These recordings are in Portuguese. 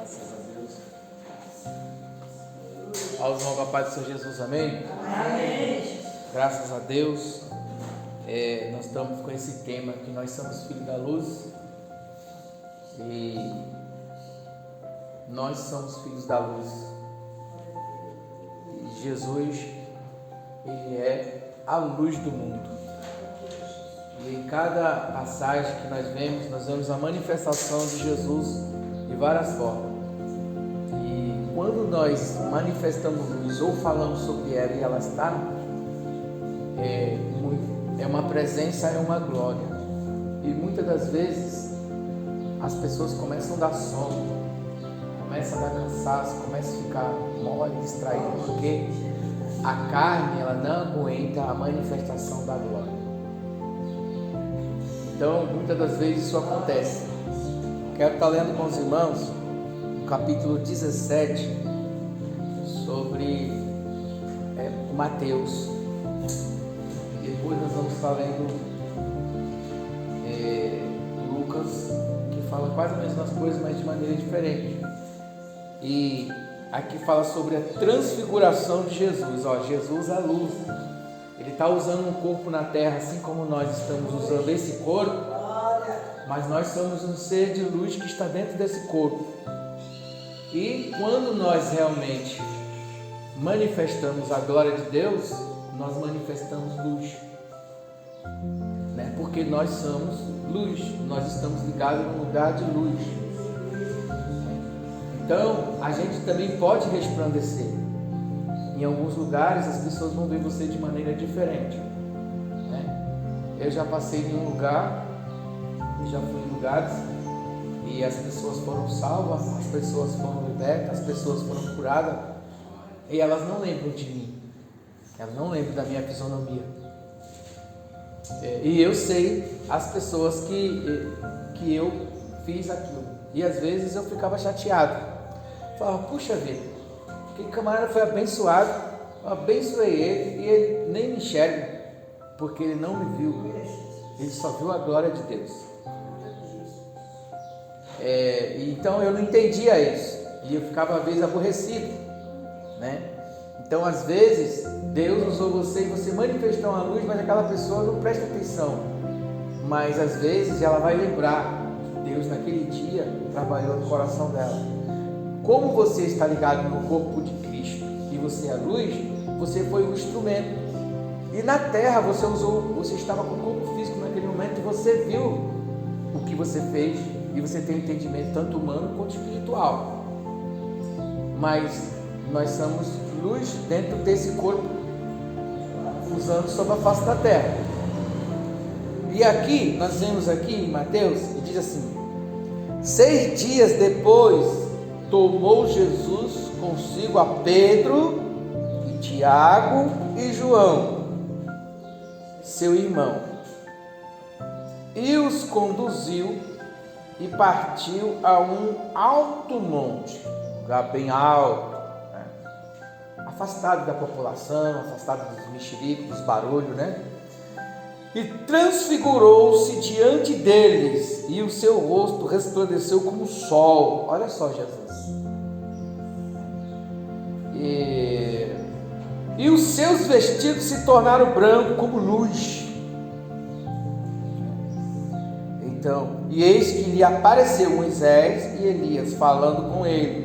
Graças a Deus. Aos irmãos com a paz do Senhor Jesus, amém? Amém. Graças a Deus. Nós estamos com esse tema que nós somos filhos da luz. E nós somos filhos da luz. E Jesus, Ele é a luz do mundo. E em cada passagem que nós vemos a manifestação de Jesus de várias formas. E quando nós manifestamos luz ou falamos sobre ela e ela está, é uma presença, é uma glória. E muitas das vezes as pessoas começam a dar sono, começam a dar cansaço, começam a ficar mole, distraídas, porque a carne ela não aguenta a manifestação da glória. Então, muitas das vezes isso acontece. Quero estar lendo com os irmãos o capítulo 17 sobre Mateus. Depois nós vamos estar lendo Lucas, que fala quase as mesmas coisas, mas de maneira diferente. E aqui fala sobre a transfiguração de Jesus. Jesus é a luz. Ele está usando um corpo na terra, assim como nós estamos usando esse corpo, mas nós somos um ser de luz que está dentro desse corpo. E quando nós realmente manifestamos a glória de Deus, nós manifestamos luz, né? Porque nós somos luz, nós estamos ligados num lugar de luz. Então a gente também pode resplandecer. Em alguns lugares as pessoas vão ver você de maneira diferente, né? Eu já passei em um lugar, já fui em lugares e as pessoas foram salvas, as pessoas foram libertas, as pessoas foram curadas e elas não lembram de mim, elas não lembram da minha fisionomia. E eu sei as pessoas que eu fiz aquilo, e às vezes eu ficava chateado, falava, puxa vida, aquele camarada foi abençoado, eu abençoei ele e ele nem me enxerga, porque ele não me viu, ele só viu a glória de Deus. Então eu não entendia isso, e eu ficava às vezes aborrecido, né? Então às vezes Deus usou você e você manifestou uma luz, mas aquela pessoa não presta atenção, mas às vezes ela vai lembrar que Deus naquele dia trabalhou no coração dela. Como você está ligado no corpo de Cristo e você é a luz, você foi um instrumento. E na terra você estava com o corpo físico naquele momento e você viu o que você fez e você tem um entendimento tanto humano quanto espiritual. Mas nós somos luz dentro desse corpo, usando sobre a face da terra. E aqui, nós vemos aqui em Mateus, ele diz assim: 6 dias depois, tomou Jesus consigo a Pedro e Tiago e João, seu irmão, e os conduziu e partiu a um alto monte, lugar bem alto, né? Afastado da população, afastado dos mexericos, dos barulhos, né? E transfigurou-se diante deles, e o seu rosto resplandeceu como o sol. Olha só Jesus. E os seus vestidos se tornaram brancos como luz. Então, e eis que lhe apareceu Moisés e Elias falando com ele.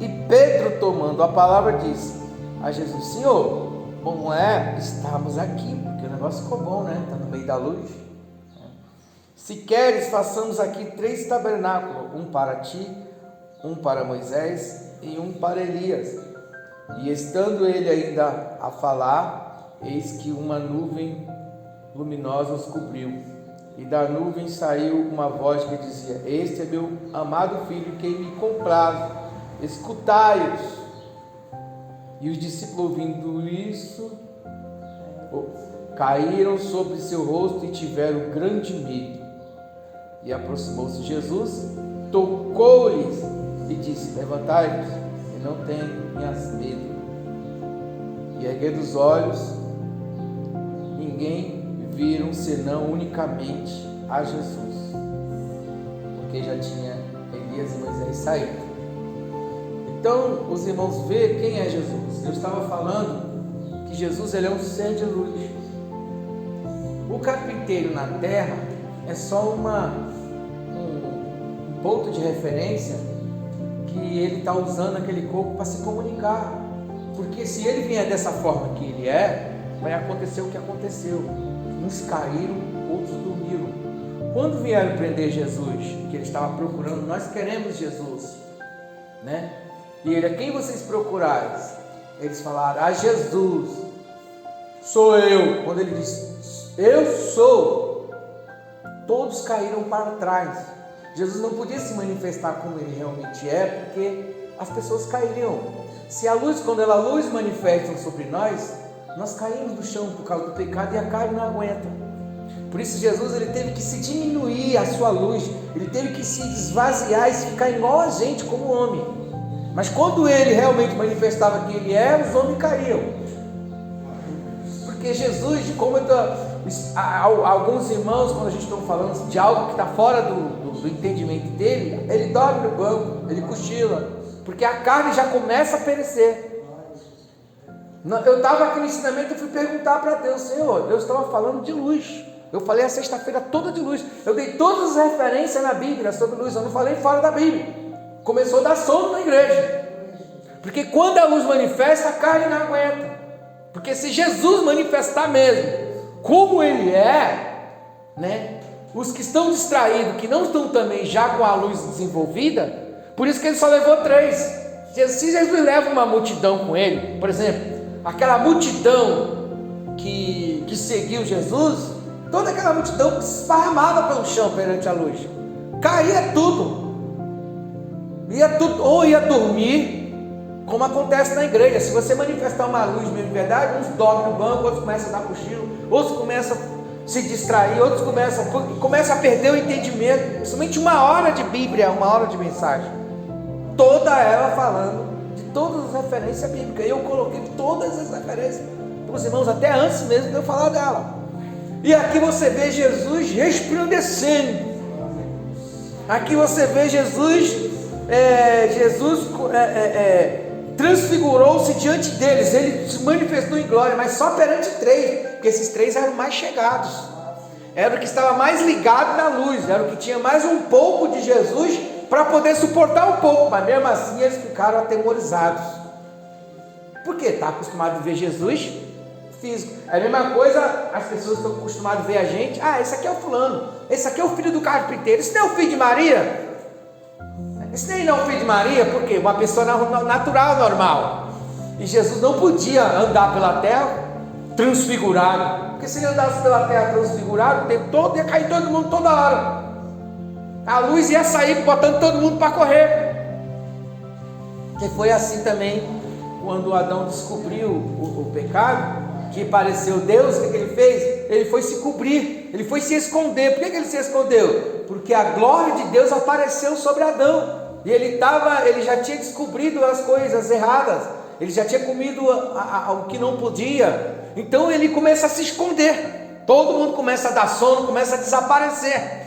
E Pedro, tomando a palavra, disse a Jesus: Senhor, bom é estarmos aqui, porque o negócio ficou bom, né? Está no meio da luz. Se queres, façamos aqui 3 tabernáculos, um para ti, um para Moisés e um para Elias. E estando ele ainda a falar, eis que uma nuvem luminosa os cobriu. E da nuvem saiu uma voz que dizia: Este é meu amado filho, quem me comprazo, escutai-os. E os discípulos, ouvindo isso, caíram sobre seu rosto e tiveram grande medo. E aproximou-se Jesus, tocou-lhes e disse: Levantai-vos e não tenhas medo. E erguendo os olhos, ninguém viram senão unicamente a Jesus, porque já tinha Elias e Moisés saído. Então os irmãos vê quem é Jesus. Eu estava falando que Jesus ele é um ser de luz. O carpinteiro na terra é só um ponto de referência que ele está usando aquele corpo para se comunicar. Porque se ele vier dessa forma que ele é, vai acontecer o que aconteceu. Uns caíram, outros dormiram. Quando vieram prender Jesus, que ele estava procurando, nós queremos Jesus, né? E ele, a quem vocês procurais? Eles falaram, a Jesus, sou eu. Quando ele disse, eu sou, todos caíram para trás. Jesus não podia se manifestar como ele realmente é, porque as pessoas cairiam. Se a luz, quando a luz manifesta sobre nós caímos do chão por causa do pecado e a carne não aguenta. Por isso Jesus ele teve que se diminuir a sua luz, ele teve que se esvaziar e ficar igual a gente como homem. Mas quando ele realmente manifestava quem ele é, os homens caíam. Porque Jesus, como alguns irmãos, quando a gente está falando de algo que está fora do entendimento dele, ele dorme no banco, ele cochila, porque a carne já começa a perecer. Eu estava aqui no ensinamento, eu fui perguntar para Deus, Senhor, Deus estava falando de luz. Eu falei a sexta-feira toda de luz. Eu dei todas as referências na Bíblia sobre luz, eu não falei fora da Bíblia. Começou a dar sono na igreja. Porque quando a luz manifesta, a carne não aguenta. Porque se Jesus manifestar mesmo, como ele é, né? Os que estão distraídos, que não estão também já com a luz desenvolvida, por isso que ele só levou 3. Se Jesus leva uma multidão com ele, por exemplo, aquela multidão que seguiu Jesus, toda aquela multidão se esparramava pelo chão perante a luz, caía tudo, ou ia dormir, como acontece na igreja. Se você manifestar uma luz mesmo de verdade, uns dormem no banco, outros começam a dar cochilo, outros começam a se distrair, outros começam a perder o entendimento. Principalmente 1 hora de Bíblia, 1 hora de mensagem, toda ela falando de todas as referências bíblicas. Eu coloquei todas as referências para os irmãos, até antes mesmo de eu falar dela. E aqui você vê Jesus resplandecendo. Aqui você vê Jesus transfigurou-se diante deles. Ele se manifestou em glória, mas só perante 3, porque esses 3 eram mais chegados, era o que estava mais ligado na luz, era o que tinha mais um pouco de Jesus para poder suportar um pouco, mas mesmo assim eles ficaram atemorizados. Por quê? Está acostumado a ver Jesus físico. É a mesma coisa, as pessoas estão acostumadas a ver a gente. Esse aqui é o fulano, esse aqui é o filho do carpinteiro, esse não é o filho de Maria. Esse nem não é o filho de Maria, porque uma pessoa natural, normal. E Jesus não podia andar pela terra transfigurado, porque se ele andasse pela terra transfigurado o tempo todo, ia cair todo mundo toda hora. A luz ia sair botando todo mundo para correr. Que foi assim também quando Adão descobriu o pecado, que pareceu Deus. O que ele fez? Ele foi se cobrir, ele foi se esconder. Por que ele se escondeu? Porque a glória de Deus apareceu sobre Adão, e ele já tinha descobrido as coisas erradas, ele já tinha comido o que não podia. Então ele começa a se esconder, todo mundo começa a dar sono, começa a desaparecer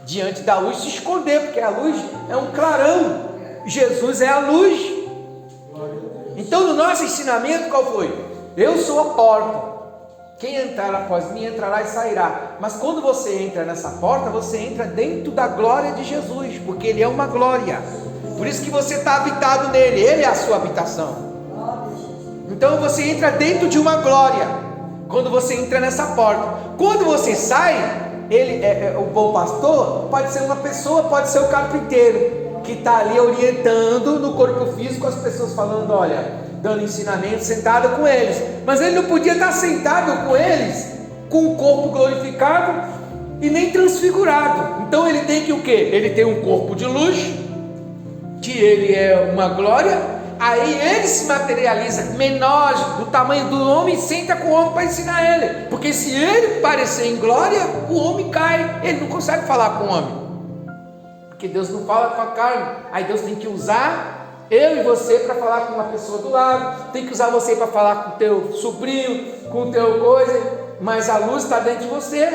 diante da luz, se esconder, porque a luz é um clarão, Jesus é a luz. Então no nosso ensinamento qual foi? Eu sou a porta, quem entrar após mim entrará e sairá. Mas quando você entra nessa porta, você entra dentro da glória de Jesus, porque ele é uma glória. Por isso que você está habitado nele, ele é a sua habitação. Então você entra dentro de uma glória quando você entra nessa porta. Quando você sai, ele o bom pastor pode ser uma pessoa, pode ser o carpinteiro que está ali orientando no corpo físico as pessoas, falando, olha, dando ensinamento, sentado com eles. Mas ele não podia estar sentado com eles com o corpo glorificado e nem transfigurado. Então ele tem que o quê? Ele tem um corpo de luz, que ele é uma glória. Aí ele se materializa menor, do tamanho do homem, e senta com o homem para ensinar ele. Porque se ele parecer em glória, o homem cai, ele não consegue falar com o homem, porque Deus não fala com a carne. Aí Deus tem que usar eu e você para falar com uma pessoa do lado, tem que usar você para falar com o teu sobrinho, com o teu coisa, mas a luz está dentro de você.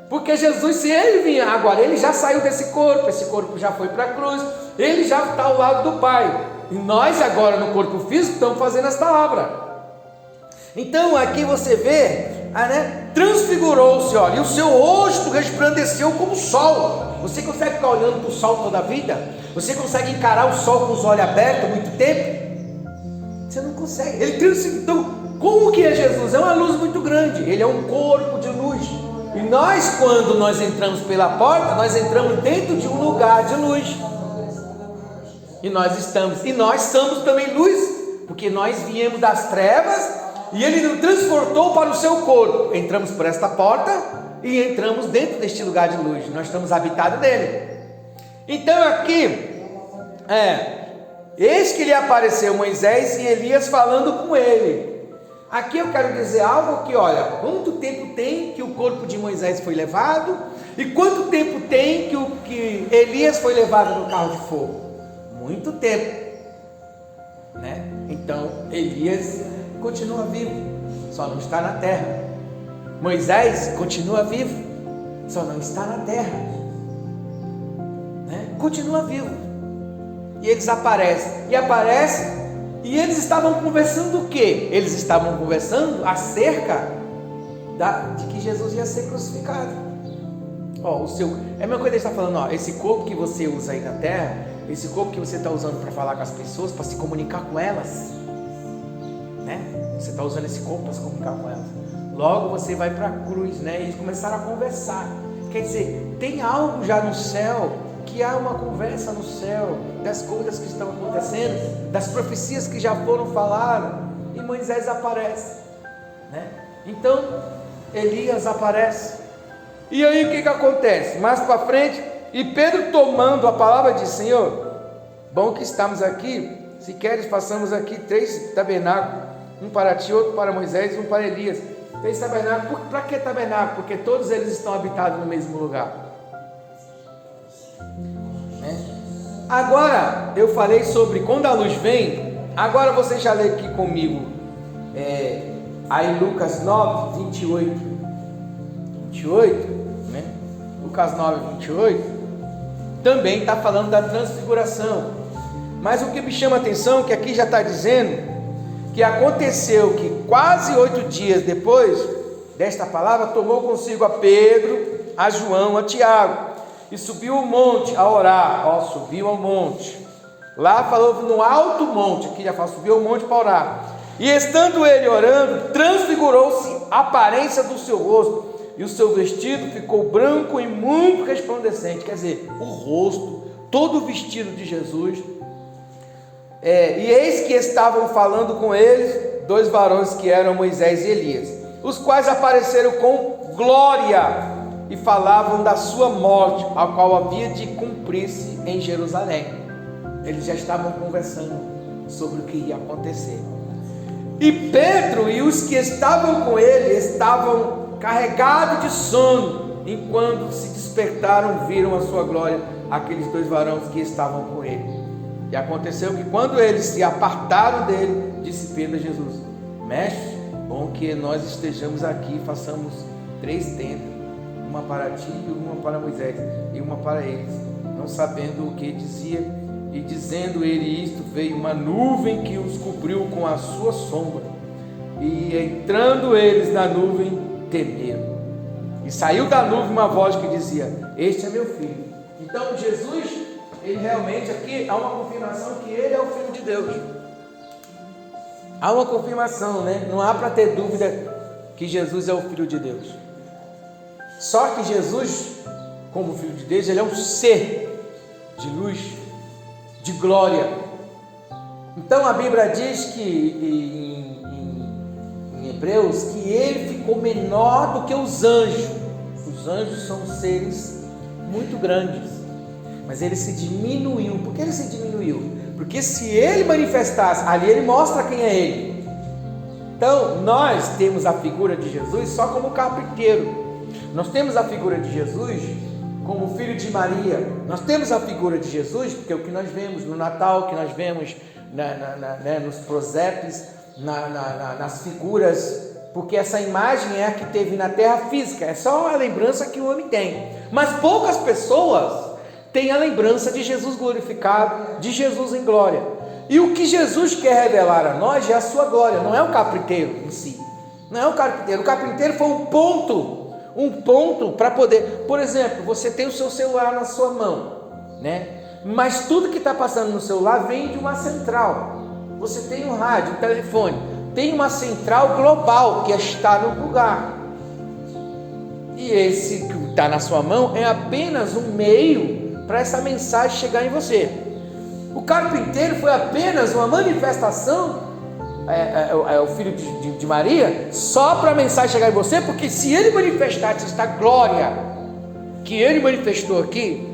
Porque Jesus, se ele vinha agora, ele já saiu desse corpo, esse corpo já foi para a cruz, ele já está ao lado do Pai. E nós agora no corpo físico estamos fazendo esta obra. Então aqui você vê, transfigurou-se, olha, e o seu rosto resplandeceu como o sol. Você consegue ficar olhando para o sol toda a vida? Você consegue encarar o sol com os olhos abertos muito tempo? Você não consegue. Ele transfigurou. Então, como que é Jesus? É uma luz muito grande. Ele é um corpo de luz. E nós, quando nós entramos pela porta, nós entramos dentro de um lugar de luz. E nós somos também luz, porque nós viemos das trevas e Ele nos transportou para o seu corpo. Entramos por esta porta e entramos dentro deste lugar de luz. Nós estamos habitados nele. Então aqui, eis que lhe apareceu Moisés e Elias falando com ele. Aqui eu quero dizer algo que, olha, quanto tempo tem que o corpo de Moisés foi levado e quanto tempo tem que Elias foi levado no carro de fogo? Muito tempo, né? Então Elias continua vivo, só não está na terra. Moisés continua vivo, só não está na terra, né? Continua vivo. E eles aparecem, e eles estavam conversando o quê? Eles estavam conversando acerca de que Jesus ia ser crucificado. É a mesma coisa que ele está falando, esse corpo que você usa aí na terra, esse corpo que você está usando para falar com as pessoas, para se comunicar com elas, né? Você está usando esse corpo para se comunicar com elas. Logo você vai para a cruz, né? E eles começaram a conversar. Quer dizer, tem algo já no céu, que há uma conversa no céu, das coisas que estão acontecendo, das profecias que já foram faladas, e Moisés aparece, né? Então, Elias aparece, e aí o que acontece? Mais para frente, e Pedro tomando a palavra disse: Senhor, bom que estamos aqui, se queres façamos aqui 3 tabernáculos, um para ti, outro para Moisés e um para Elias. 3 tabernáculos, para que tabernáculo? Porque todos eles estão habitados no mesmo lugar. Agora eu falei sobre quando a luz vem. Agora você já lê aqui comigo, aí Lucas 9, 28, né? Lucas 9, 28 também está falando da transfiguração. Mas o que me chama a atenção é que aqui já está dizendo que aconteceu que quase 8 dias depois desta palavra, tomou consigo a Pedro, a João, a Tiago, e subiu o monte a orar. Subiu ao monte. Lá falou no alto monte, aqui já fala, subiu ao monte para orar. E estando ele orando, transfigurou-se a aparência do seu rosto, e o seu vestido ficou branco e muito resplandecente. Quer dizer, o rosto, todo o vestido de Jesus. E eis que estavam falando com eles 2 varões que eram Moisés e Elias, os quais apareceram com glória e falavam da sua morte, a qual havia de cumprir-se em Jerusalém. Eles já estavam conversando sobre o que ia acontecer. E Pedro e os que estavam com ele estavam carregados de sono, enquanto se despertaram, viram a sua glória, aqueles 2 varões que estavam com ele. E aconteceu que quando eles se apartaram dele, disse Pedro a Jesus: Mestre, bom que nós estejamos aqui e façamos 3 tendas, uma para ti, uma para Moisés e uma para eles, não sabendo o que dizia. E dizendo ele isto, veio uma nuvem que os cobriu com a sua sombra, e entrando eles na nuvem, temeram. E saiu da nuvem uma voz que dizia: Este é meu filho. Então Jesus, ele realmente, aqui há uma confirmação que ele é o Filho de Deus. Há uma confirmação, né? Não há para ter dúvida que Jesus é o Filho de Deus. Só que Jesus, como Filho de Deus, ele é um ser de luz, de glória. Então a Bíblia diz que em Hebreus, que ele ficou menor do que os anjos. Os anjos são seres muito grandes, mas ele se diminuiu. Por que ele se diminuiu? Porque se ele manifestasse, ali ele mostra quem é ele. Então nós temos a figura de Jesus só como carpinteiro. Nós temos a figura de Jesus como filho de Maria. Nós temos a figura de Jesus, porque é o que nós vemos no Natal, o que nós vemos nos prosépios, nas figuras, porque essa imagem é a que teve na terra física, é só a lembrança que o homem tem. Mas poucas pessoas têm a lembrança de Jesus glorificado, de Jesus em glória. E o que Jesus quer revelar a nós é a sua glória, não é o carpinteiro em si. Não é o carpinteiro. O carpinteiro foi um ponto para poder. Por exemplo, você tem o seu celular na sua mão, né? Mas tudo que está passando no celular vem de uma central. Você tem um rádio, um telefone, tem uma central global que está no lugar. E esse que está na sua mão é apenas um meio para essa mensagem chegar em você. O carpinteiro foi apenas uma manifestação, o filho de Maria, só para a mensagem chegar em você, porque se ele manifestasse esta glória que ele manifestou aqui,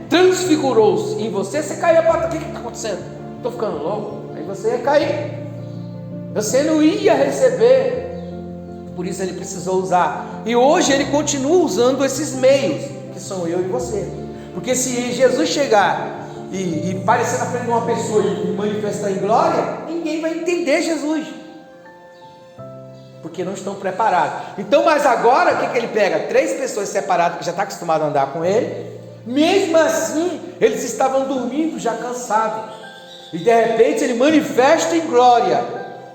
transfigurou-se em você, você caía para o que está acontecendo? Estou ficando louco? Aí você ia cair, você não ia receber. Por isso ele precisou usar, e hoje ele continua usando esses meios, que são eu e você. Porque se Jesus chegar e parecer na frente de uma pessoa e manifestar em glória, ninguém vai entender Jesus, porque não estão preparados. Então, mas agora o que ele pega? 3 pessoas separadas que já estão acostumadas a andar com ele, mesmo assim eles estavam dormindo já cansados, e de repente ele manifesta em glória.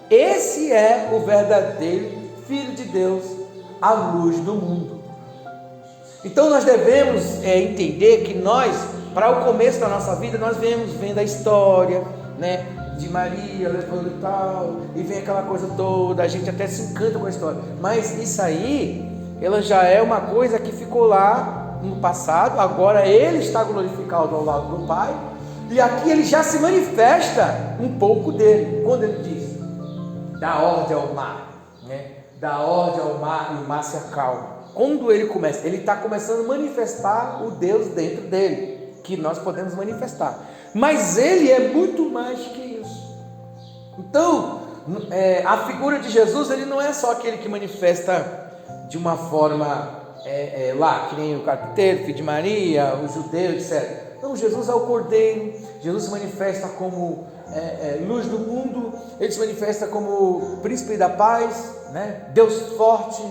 Esse é o verdadeiro Filho de Deus, a luz do mundo. Então nós devemos entender que nós, para o começo da nossa vida, nós vemos vendo a história, né, de Maria levando e tal, e vem aquela coisa toda, a gente até se encanta com a história, mas isso aí, ela já é uma coisa que ficou lá no passado. Agora ele está glorificado ao lado do Pai, e aqui ele já se manifesta um pouco dele, quando ele diz, dá ordem ao mar, né? Dá ordem ao mar e o mar se acalma. Quando ele começa, ele está começando a manifestar o Deus dentro dele, que nós podemos manifestar, mas ele é muito mais que isso. Então, a figura de Jesus, ele não é só aquele que manifesta de uma forma lá, que nem o carpinteiro, filho de Maria, o judeu, etc. Não, Jesus é o Cordeiro. Jesus se manifesta como luz do mundo, ele se manifesta como príncipe da paz, né? Deus forte,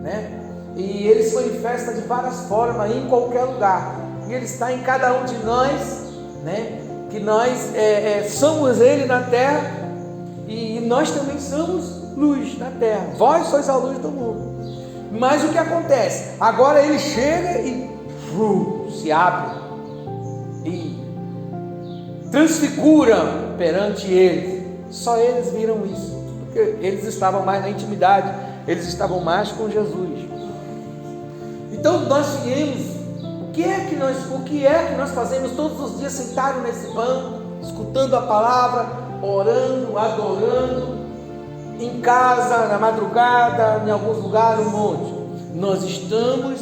né? E ele se manifesta de várias formas em qualquer lugar, e ele está em cada um de nós, né? Que nós somos ele na terra, e nós também somos luz na terra. Vós sois a luz do mundo. Mas o que acontece? Agora ele chega e se abre e transfigura perante eles. Só eles viram isso, porque eles estavam mais na intimidade, eles estavam mais com Jesus. Então nós viemos. O que é que nós fazemos todos os dias, sentados nesse banco, escutando a palavra, orando, adorando, em casa, na madrugada, em alguns lugares, um monte. Nós estamos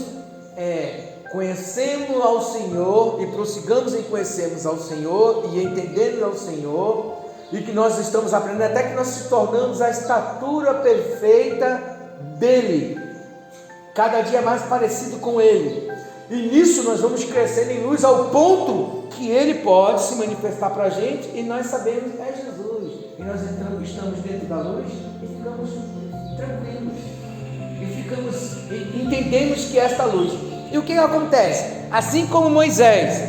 conhecendo ao Senhor, e prossigamos em conhecermos ao Senhor e entendendo ao Senhor, e que nós estamos aprendendo até que nós se tornamos a estatura perfeita dele, cada dia mais parecido com ele. E nisso nós vamos crescendo em luz ao ponto que ele pode se manifestar para a gente, e nós sabemos que é Jesus, e nós estamos dentro da luz e ficamos tranquilos, e entendemos que é esta luz. E o que acontece? Assim como Moisés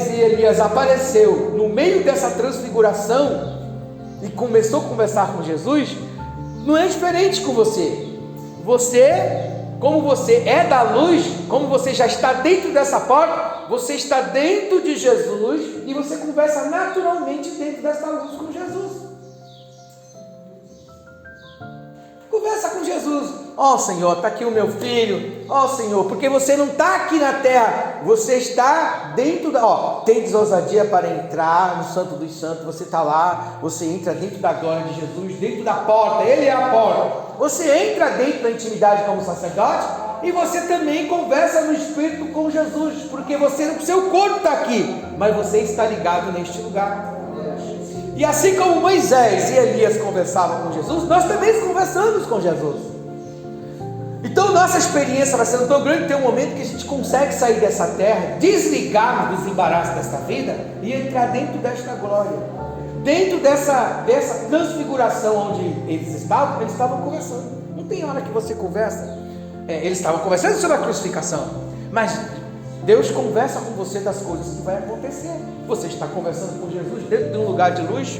e Elias apareceu no meio dessa transfiguração e começou a conversar com Jesus, não é diferente com você. Como você é da luz, como você já está dentro dessa porta, você está dentro de Jesus, e você conversa naturalmente dentro dessa luz com Jesus. Conversa com Jesus. Ó Senhor, está aqui o meu filho. Ó Senhor, porque você não está aqui na terra, você está dentro da... Tendes ousadia para entrar no Santo dos Santos. Você está lá, você entra dentro da glória de Jesus, dentro da porta, ele é a porta. Você entra dentro da intimidade como sacerdote, e você também conversa no Espírito com Jesus, porque o seu corpo está aqui, mas você está ligado neste lugar. E assim como Moisés e Elias conversavam com Jesus, nós também conversamos com Jesus. Então nossa experiência vai sendo tão grande que tem um momento que a gente consegue sair dessa terra, desligar dos embaraços desta vida e entrar dentro desta glória, dentro dessa transfiguração onde eles estavam conversando. Não tem hora que você conversa. Eles estavam conversando sobre a crucificação, mas Deus conversa com você das coisas que vai acontecer. Você está conversando com Jesus dentro de um lugar de luz,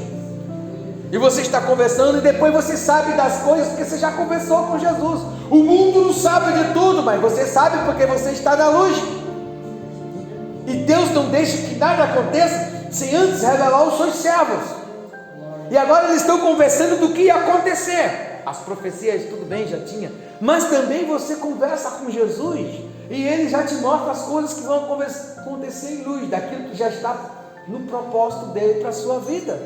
e você está conversando, e depois você sabe das coisas porque você já conversou com Jesus. O mundo não sabe de tudo, mas você sabe porque você está na luz. E Deus não deixa que nada aconteça sem antes revelar aos seus servos. E agora eles estão conversando do que ia acontecer. As profecias, tudo bem, já tinha, mas também você conversa com Jesus, e Ele já te mostra as coisas que vão acontecer em luz, daquilo que já está no propósito dele para a sua vida.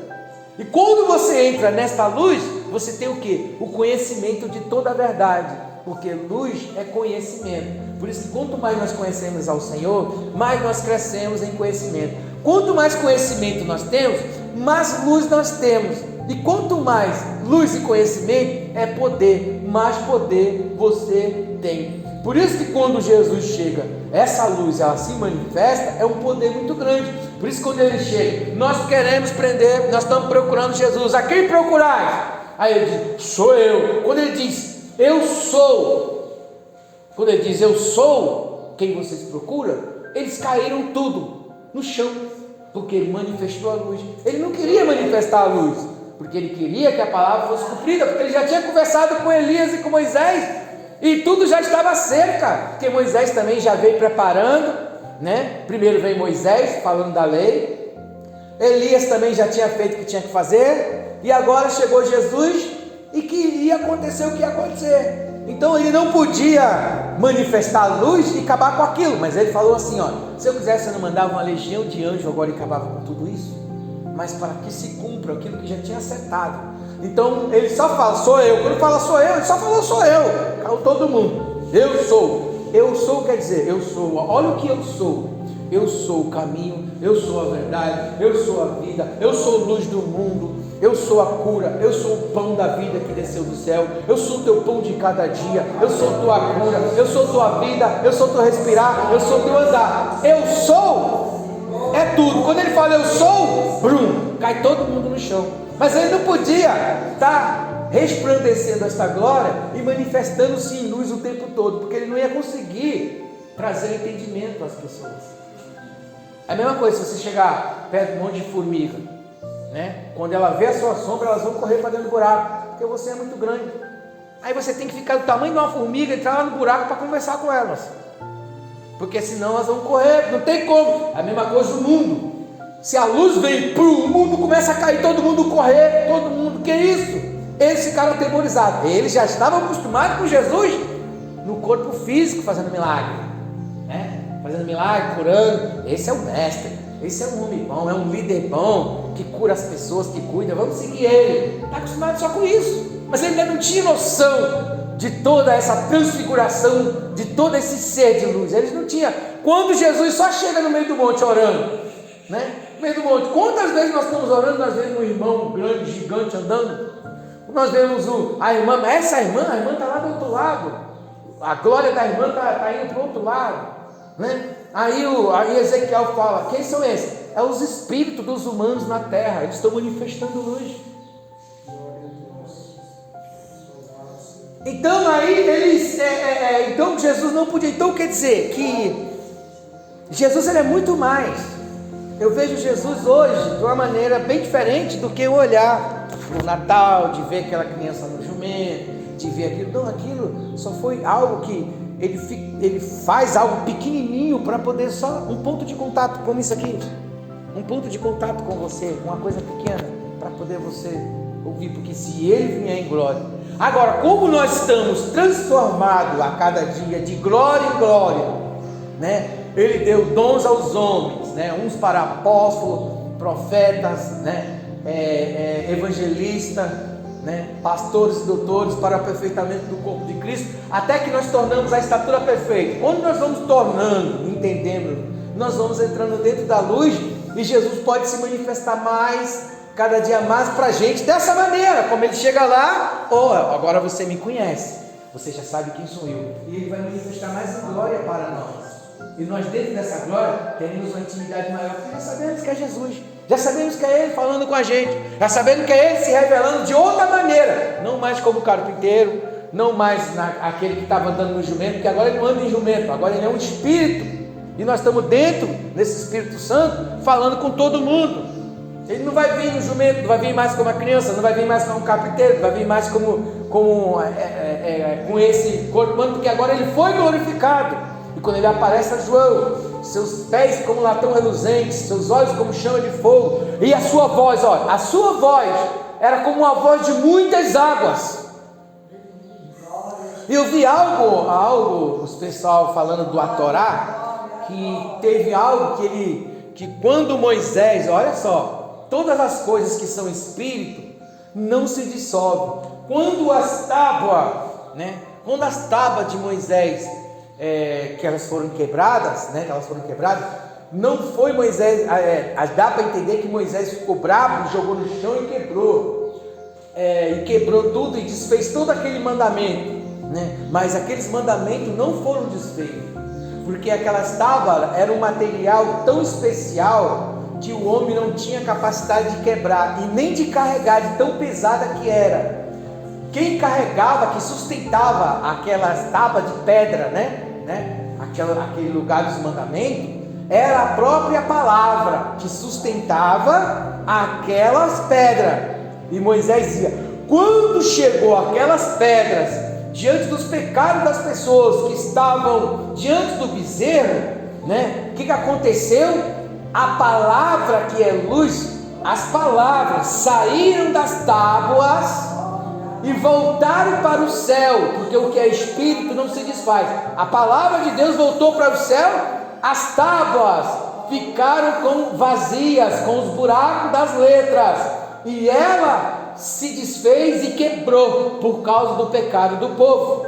E quando você entra nesta luz, você tem o quê? O conhecimento de toda a verdade, porque luz é conhecimento. Por isso que quanto mais nós conhecemos ao Senhor, mais nós crescemos em conhecimento. Quanto mais conhecimento nós temos, mais luz nós temos. E quanto mais luz e conhecimento é poder, mais poder você tem. Por isso que quando Jesus chega, essa luz ela se manifesta, é um poder muito grande. Por isso que quando ele chega, nós queremos prender, nós estamos procurando Jesus. A quem procurais? Aí ele diz, sou eu. Quando ele diz, eu sou, quando ele diz, eu sou quem vocês procuram, eles caíram tudo no chão, porque ele manifestou a luz. Ele não queria manifestar a luz, porque ele queria que a palavra fosse cumprida, porque ele já tinha conversado com Elias e com Moisés, e tudo já estava cerca, porque Moisés também já veio preparando, né? Primeiro vem Moisés falando da lei, Elias também já tinha feito o que tinha que fazer, e agora chegou Jesus, e que ia acontecer o que ia acontecer. Então ele não podia manifestar a luz e acabar com aquilo, mas ele falou assim, ó, se eu quisesse eu não mandava uma legião de anjos agora e acabava com tudo isso, mas para que se cumpra aquilo que já tinha acertado. Então ele só fala, sou eu. Quando fala sou eu, ele só falou sou eu. Caiu todo mundo. Eu sou quer dizer, eu sou, olha o que eu sou. Eu sou o caminho, eu sou a verdade, eu sou a vida, eu sou a luz do mundo, eu sou a cura, eu sou o pão da vida que desceu do céu, eu sou o teu pão de cada dia, eu sou tua cura, eu sou tua vida, eu sou teu respirar, eu sou teu andar. Eu sou é tudo. Quando ele fala eu sou, brum, cai todo mundo no chão. Mas ele não podia estar resplandecendo esta glória e manifestando-se em luz o tempo todo, porque ele não ia conseguir trazer entendimento às pessoas. É a mesma coisa se você chegar perto de um monte de formiga, né? Quando ela vê a sua sombra, elas vão correr para dentro do buraco, porque você é muito grande. Aí você tem que ficar do tamanho de uma formiga, entrar lá no buraco para conversar com elas, porque senão elas vão correr, não tem como. É a mesma coisa no mundo. Se a luz vem, o mundo começa a cair, todo mundo correr, todo mundo, que isso? Eles ficaram atemorizados. Eles já estavam acostumados com Jesus no corpo físico, fazendo milagre, né? Fazendo milagre, curando. Esse é o mestre, esse é um homem bom, é um líder bom, que cura as pessoas, que cuida, vamos seguir ele. Está acostumado só com isso, mas ele ainda não tinha noção de toda essa transfiguração, de todo esse ser de luz. Eles não tinham. Quando Jesus só chega no meio do monte orando, né? No meio do monte, quantas vezes nós estamos orando, nós vemos um irmão grande, gigante andando, nós vemos a irmã, mas essa irmã, a irmã está lá do outro lado, a glória da irmã está indo para o outro lado, né? Aí Ezequiel fala, quem são esses? É os espíritos dos humanos na terra, eles estão manifestando luz. Então aí então Jesus não podia. Então quer dizer que Jesus ele é muito mais. Eu vejo Jesus hoje de uma maneira bem diferente do que eu olhar no Natal, de ver aquela criança no jumento, de ver aquilo. Não, aquilo só foi algo que ele faz algo pequenininho para poder só um ponto de contato, como isso aqui, um ponto de contato com você, uma coisa pequena para poder você ouvir, porque se ele vier em glória. Agora, como nós estamos transformados a cada dia de glória em glória, né? Ele deu dons aos homens, né? Uns para apóstolos, profetas, né? Evangelistas, né? Pastores e doutores para o aperfeiçoamento do corpo de Cristo, até que nós tornamos a estatura perfeita. Quando nós vamos tornando, entendendo, nós vamos entrando dentro da luz e Jesus pode se manifestar mais, cada dia mais para a gente dessa maneira, como ele chega lá, agora você me conhece, você já sabe quem sou eu, e ele vai manifestar mais glória para nós, e nós dentro dessa glória teremos uma intimidade maior, porque já sabemos que é Jesus, já sabemos que é ele falando com a gente, já sabemos que é ele se revelando de outra maneira, não mais como carpinteiro, não mais aquele que estava andando no jumento, porque agora ele não anda em jumento, agora ele é um espírito, E nós estamos dentro desse Espírito Santo, falando com todo mundo. Ele não vai vir no jumento, não vai vir mais como uma criança, não vai vir mais como um carpinteiro, não vai vir mais com esse corpo humano, porque agora ele foi glorificado. E quando ele aparece a João, seus pés como latão reluzente, seus olhos como chama de fogo, e a sua voz, olha, a sua voz era como uma voz de muitas águas. E eu vi algo, os pessoal falando do Atorá, que teve algo que quando Moisés, olha só, todas as coisas que são espírito não se dissolvem. Quando as tábuas de Moisés, que elas foram quebradas, não foi Moisés, dá para entender que Moisés ficou bravo, jogou no chão e quebrou tudo e desfez todo aquele mandamento, mas aqueles mandamentos não foram desfeitos, porque aquelas tábuas eram um material tão especial que o homem não tinha capacidade de quebrar e nem de carregar, de tão pesada que era. Quem carregava, que sustentava aquelas tábuas de pedra, aquele lugar dos mandamentos, era a própria palavra que sustentava aquelas pedras. E Moisés dizia: quando chegou aquelas pedras diante dos pecados das pessoas que estavam diante do bezerro, o que aconteceu? A palavra que é luz, as palavras saíram das tábuas e voltaram para o céu, porque o que é espírito não se desfaz. A palavra de Deus voltou para o céu, as tábuas ficaram vazias, com os buracos das letras, e ela se desfez e quebrou por causa do pecado do povo.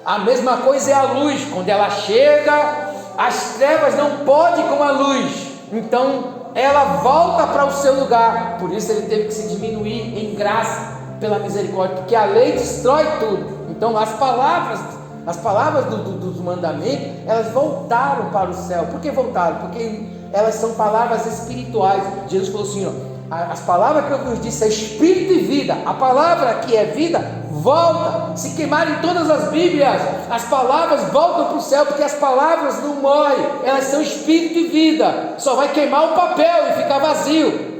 A mesma coisa é a luz, quando ela chega, as trevas não podem com a luz, então ela volta para o seu lugar. Por isso ele teve que se diminuir em graça, pela misericórdia, porque a lei destrói tudo. Então as palavras dos mandamentos, elas voltaram para o céu. Por que voltaram? Porque elas são palavras espirituais. Jesus falou assim, as palavras que eu vos disse é espírito e vida. A palavra que é vida volta. Se queimarem todas as Bíblias, as palavras voltam para o céu, porque as palavras não morrem, elas são espírito e vida. Só vai queimar o papel e ficar vazio.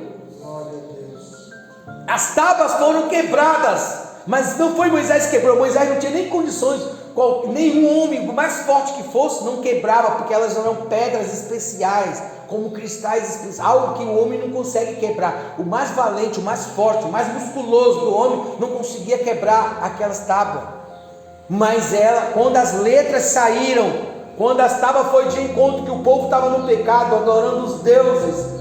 As tábuas foram quebradas, mas não foi Moisés que quebrou. Moisés não tinha nem condições, nenhum homem, por mais forte que fosse, não quebrava, porque elas eram pedras especiais, como cristais especiais, algo que o homem não consegue quebrar. O mais valente, o mais forte, o mais musculoso do homem não conseguia quebrar aquelas tábuas. Mas ela, quando as letras saíram, quando as tábuas foi de encontro que o povo estava no pecado, adorando os deuses,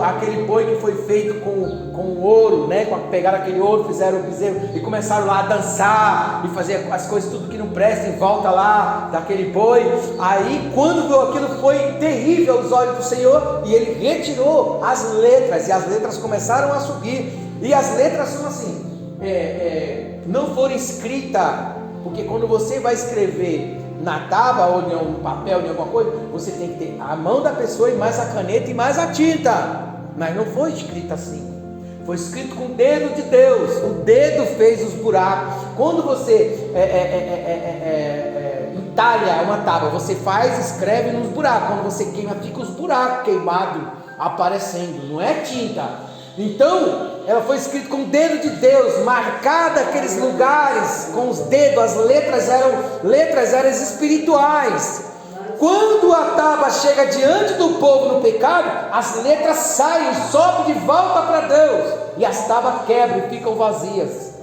aquele boi que foi feito com ouro, pegaram aquele ouro, fizeram o bezerro e começaram lá a dançar e fazer as coisas tudo que não presta em volta lá daquele boi. Aí quando viu aquilo, foi terrível aos olhos do Senhor, e ele retirou as letras, e as letras começaram a subir. E as letras são assim, não foram escritas, porque quando você vai escrever na tábua ou no papel, em alguma coisa, você tem que ter a mão da pessoa e mais a caneta e mais a tinta. Mas não foi escrito assim, foi escrito com o dedo de Deus. O dedo fez os buracos. Quando você entalha uma tábua, você escreve nos buracos. Quando você queima, fica os buracos queimados aparecendo, não é tinta. Então ela foi escrita com o dedo de Deus, marcada aqueles lugares com os dedos. As letras eram espirituais. Quando a tábua chega diante do povo no pecado, as letras saem, sobem de volta para Deus, e as tábuas quebram e ficam vazias.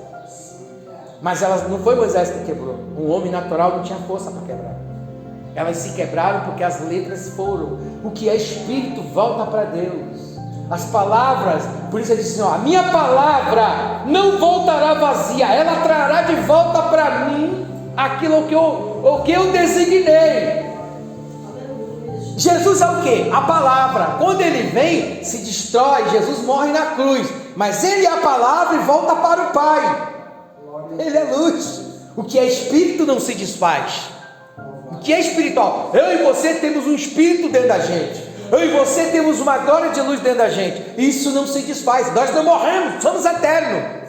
Mas elas não foi Moisés que quebrou. Um homem natural não tinha força para quebrar. Elas se quebraram porque as letras foram. O que é espírito volta para Deus. As palavras, por isso ele diz assim, a minha palavra não voltará vazia, ela trará de volta para mim aquilo que eu designei. Jesus é o que? A palavra. Quando ele vem, se destrói, Jesus morre na cruz, mas ele é a palavra e volta para o Pai. Ele é luz. O que é espírito não se desfaz. O que é espiritual? Eu e você temos um espírito dentro da gente. Eu e você temos uma glória de luz dentro da gente. Isso não se desfaz. Nós não morremos, somos eternos.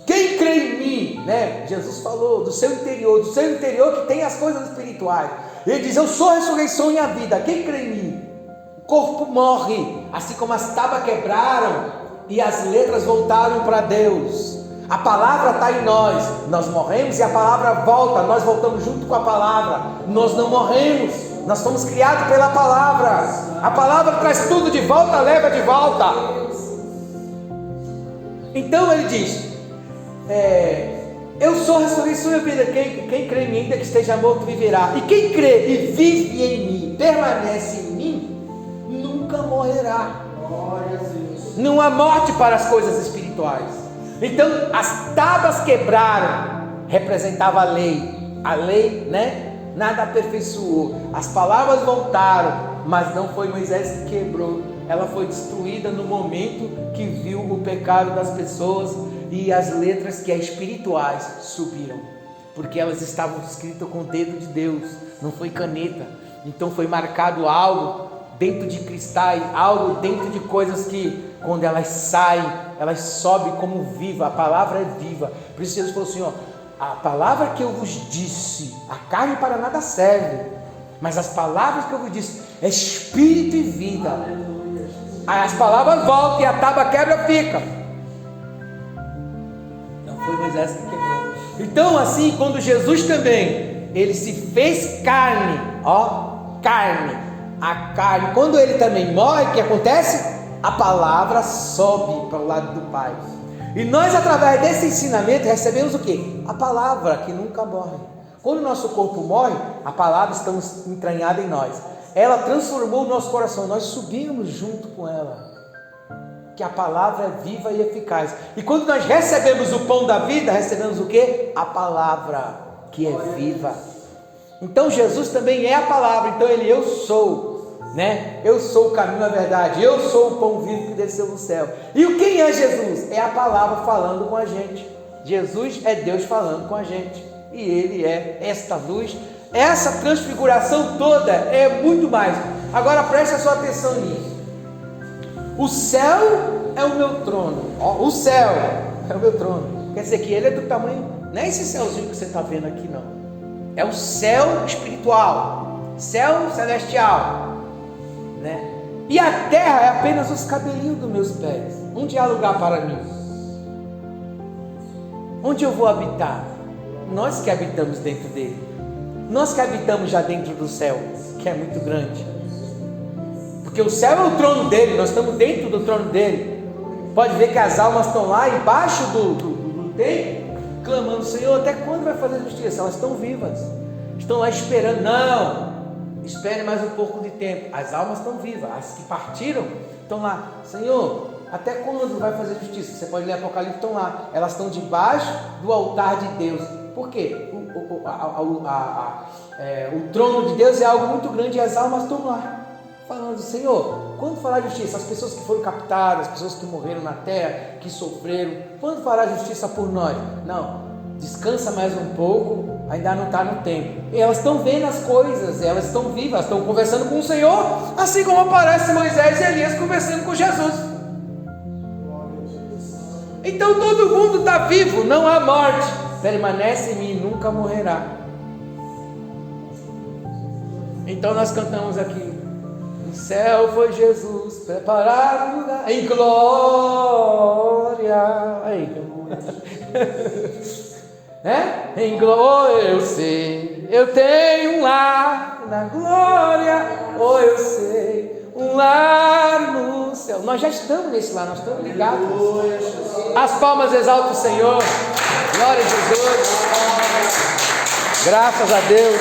Quem crê em mim, Jesus falou do seu interior que tem as coisas espirituais. Ele diz: eu sou a ressurreição e a vida. Quem crê em mim, o corpo morre, assim como as tábuas quebraram e as letras voltaram para Deus. A palavra está em nós. Nós morremos e a palavra volta. Nós voltamos junto com a palavra. Nós não morremos. Nós fomos criados pela palavra. A palavra traz tudo de volta, leva de volta. Então ele diz: eu sou a ressurreição e a vida. Quem crê em mim, ainda que esteja morto, viverá. E quem crê e vive em mim, permanece em mim, nunca morrerá. Não há morte para as coisas espirituais. Então as tábuas quebraram, representava a lei, né? Nada aperfeiçoou. As palavras voltaram, mas não foi Moisés que quebrou. Ela foi destruída no momento que viu o pecado das pessoas, e as letras que é espirituais subiram, porque elas estavam escritas com o dedo de Deus, não foi caneta. Então foi marcado algo dentro de cristais, algo dentro de coisas que quando elas saem, elas sobem como viva. A palavra é viva. Por isso Jesus falou assim: a palavra que eu vos disse, a carne para nada serve, mas as palavras que eu vos disse é espírito e vida. Aí as palavras voltam e a tábua quebra, fica. Não foi Moisés que quebrou. Então assim, quando Jesus também, ele se fez carne, carne, a carne, quando ele também morre, o que acontece? A palavra sobe para o lado do Pai. E nós, através desse ensinamento, recebemos o quê? A palavra que nunca morre. Quando o nosso corpo morre, a palavra está entranhada em nós. Ela transformou o nosso coração, nós subimos junto com ela. Que a palavra é viva e eficaz. E quando nós recebemos o pão da vida, recebemos o quê? A palavra que é viva. Então Jesus também é a palavra. Então ele: eu sou, né? Eu sou o caminho, a verdade. Eu sou o pão vivo que desceu do céu. E quem é Jesus? É a palavra falando com a gente. Jesus é Deus falando com a gente. E ele é esta luz. Essa transfiguração toda é muito mais. Agora preste a sua atenção nisso. O céu é o meu trono. O céu é o meu trono. Quer dizer que ele é do tamanho, não é esse céuzinho que você está vendo aqui, não. É o céu espiritual, céu celestial, né? E a terra é apenas os cabelinhos dos meus pés. Onde há lugar para mim? Onde eu vou habitar? Nós que habitamos dentro dele. Nós que habitamos já dentro do céu, que é muito grande. Porque o céu é o trono dele, nós estamos dentro do trono dele. Pode ver que as almas estão lá embaixo do templo, clamando: Senhor, até quando vai fazer justiça? Elas estão vivas, estão lá esperando. Não, espere mais um pouco de tempo. As almas estão vivas, as que partiram estão lá: Senhor, até quando vai fazer justiça? Você pode ler Apocalipse, estão lá, elas estão debaixo do altar de Deus. Por quê? O trono de Deus é algo muito grande e as almas estão lá falando: Senhor, quando fará justiça? As pessoas que foram captadas, as pessoas que morreram na terra, que sofreram, quando fará justiça por nós? Não, descansa mais um pouco, ainda não está no tempo. E elas estão vendo as coisas, elas estão vivas, estão conversando com o Senhor, assim como aparece Moisés e Elias conversando com Jesus. Então todo mundo está vivo, não há morte. Permanece em mim, nunca morrerá. Então nós cantamos aqui: no céu foi Jesus preparado lugar em glória. Aí, né? Em glória eu sei, eu tenho um lar na glória. Eu sei, um lar no céu. Nós já estamos nesse lar, nós estamos ligados. As palmas exaltam o Senhor. Glória a Jesus. Graças a Deus.